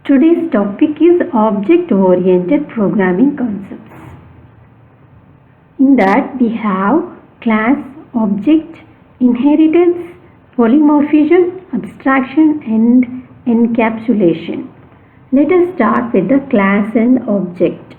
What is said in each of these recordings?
Today's topic is object-oriented programming concepts. In that we have class, object, inheritance, polymorphism, abstraction and encapsulation. Let us start with the class and object.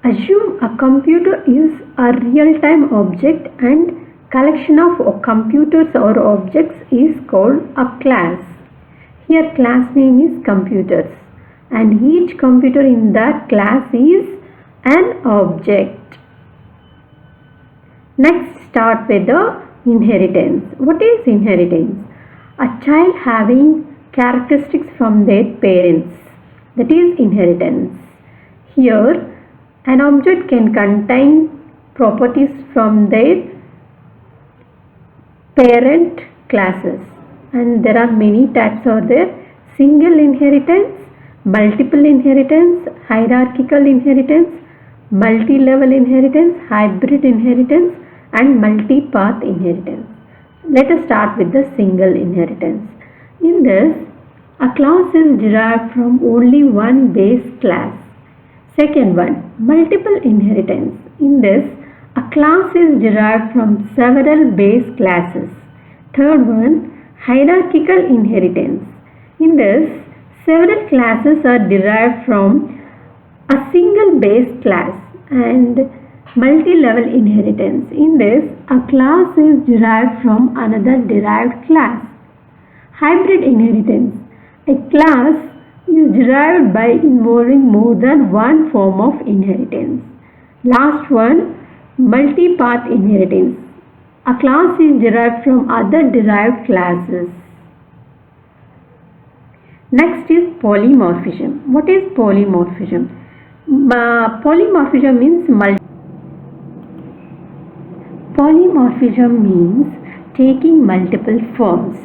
Assume a computer is a real-time object and collection of computers or objects is called a class. Here class name is computers and each computer in that class is an object. Next start with the inheritance. What is inheritance? A child having characteristics from their parents. That is inheritance. Here an object can contain properties from their parent classes, and there are many types are there: single inheritance, multiple inheritance, hierarchical inheritance, multi-level inheritance, hybrid inheritance and multi-path inheritance. Let us start with the single inheritance. In this, a class is derived from only one base class. Second one, multiple inheritance. In this, a class is derived from several base classes. Third one, hierarchical inheritance. In this, several classes are derived from a single base class. And multi-level inheritance. In this, a class is derived from another derived class. Hybrid inheritance. A class is derived by involving more than one form of inheritance. Last one, multi-path inheritance. A class is derived from other derived classes. Next is polymorphism. What is polymorphism? Polymorphism means taking multiple forms.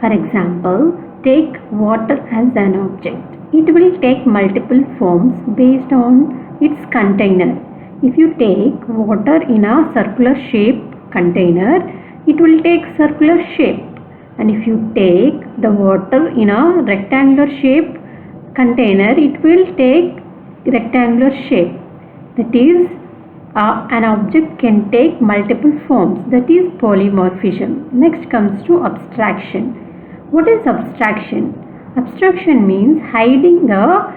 For example, take water as an object. It will take multiple forms based on its container. If you take water in a circular shape container, it will take circular shape. And if you take the water in a rectangular shape container, it will take rectangular shape. That is, an object can take multiple forms. That is polymorphism. Next comes to abstraction. What is abstraction? Abstraction means hiding the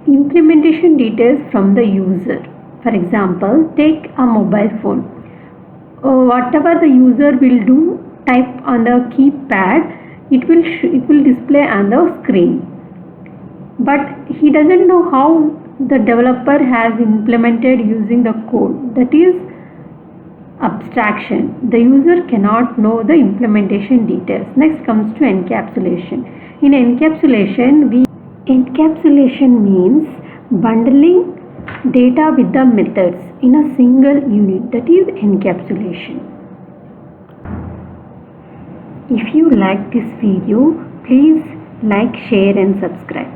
implementation details from the user. For example, take a mobile phone. Whatever the user will do, type on the keypad, it will display on the screen. But he doesn't know how the developer has implemented using the code. That is abstraction. The user cannot know the implementation details. Next comes to encapsulation. In encapsulation means bundling data with the methods in a single unit. That is encapsulation. If you like this video, please like, share and subscribe.